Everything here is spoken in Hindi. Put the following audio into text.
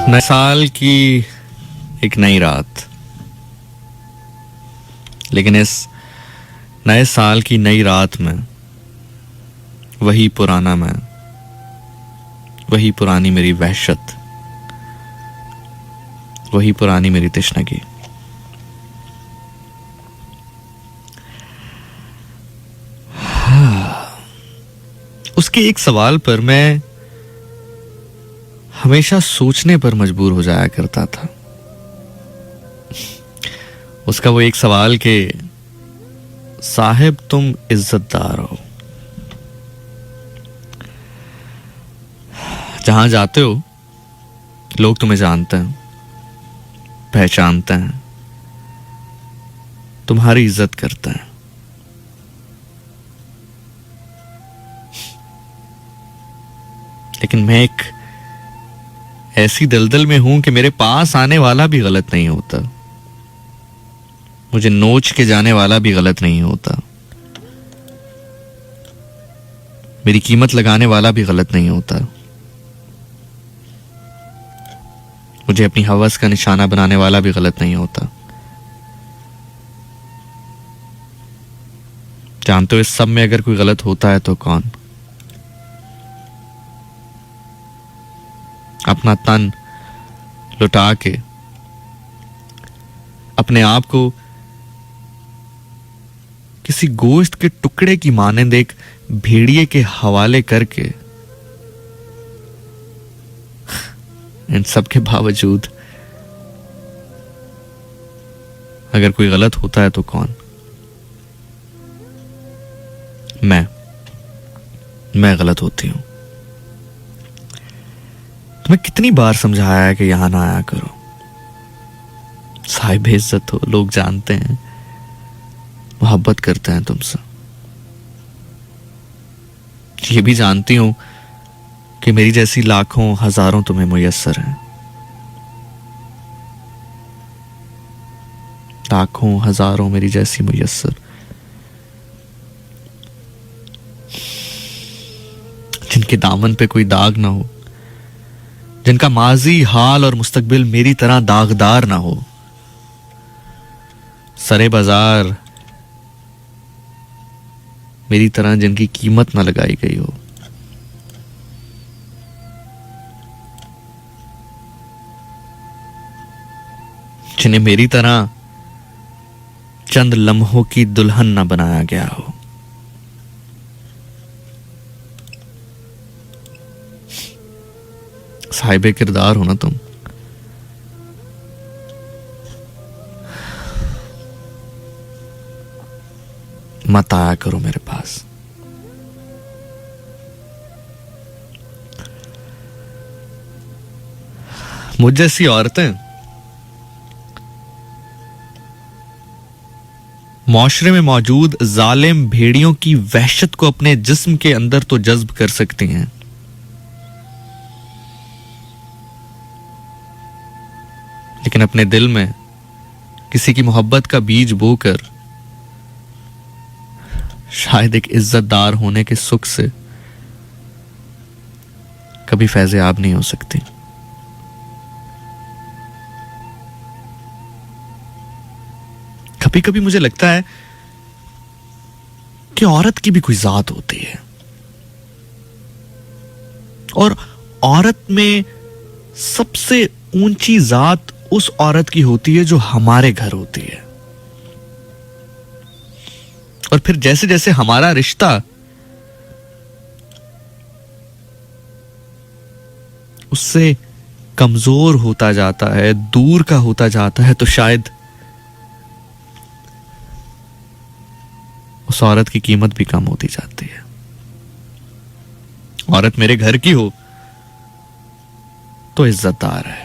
नए साल की एक नई रात, लेकिन इस नए साल की नई रात में वही पुराना मैं, वही पुरानी मेरी वहशत, वही पुरानी मेरी तशनगी। उसके एक सवाल पर मैं हमेशा सोचने पर मजबूर हो जाया करता था। उसका वो एक सवाल कि साहिब तुम इज्जतदार हो, जहां जाते हो लोग तुम्हें जानते हैं, पहचानते हैं, तुम्हारी इज्जत करते हैं। लेकिन मैं एक ऐसी दलदल में हूं कि मेरे पास आने वाला भी गलत नहीं होता, मुझे नोच के जाने वाला भी गलत नहीं होता, मेरी कीमत लगाने वाला भी गलत नहीं होता, मुझे अपनी हवस का निशाना बनाने वाला भी गलत नहीं होता। जानते हो इस सब में अगर कोई गलत होता है तो कौन? अपना तन लुटा के अपने आप को किसी गोश्त के टुकड़े की मानंद एक भेड़िए के हवाले करके, इन सब के बावजूद अगर कोई गलत होता है तो कौन? मैं गलत होती हूं। तुम्हें कितनी बार समझाया है कि यहां ना आया करो, साहिब इज्जत हो, लोग जानते हैं, मोहब्बत करते हैं तुमसे। ये भी जानती हूं कि मेरी जैसी लाखों हजारों तुम्हें मुयस्सर हैं, लाखों हजारों मेरी जैसी मुयस्सर, जिनके दामन पे कोई दाग ना हो, जिनका माजी, हाल और मुस्तकबिल मेरी तरह दागदार ना हो, सरे बाजार मेरी तरह जिनकी कीमत ना लगाई गई हो। जिन्हें मेरी तरह चंद लम्हों की दुल्हन ना बनाया गया हो। साहिबे किरदार हो ना तुम। मत आया करो मेरे पास। मुझ जैसी औरतें माशरे में मौजूद जालिम भेड़ियों की वहशत को अपने जिस्म के अंदर तो जज्ब कर सकती हैं, लेकिन अपने दिल में किसी की मोहब्बत का बीज बोकर शायद एक इज्जतदार होने के सुख से कभी फैज़याब नहीं हो सकती। कभी कभी मुझे लगता है कि औरत की भी कोई जात होती है, और औरत में सबसे ऊंची जात उस औरत की होती है जो हमारे घर होती है। और फिर जैसे जैसे हमारा रिश्ता उससे कमजोर होता जाता है, दूर का होता जाता है, तो शायद उस औरत की कीमत भी कम होती जाती है। औरत मेरे घर की हो तो इज्जतदार है,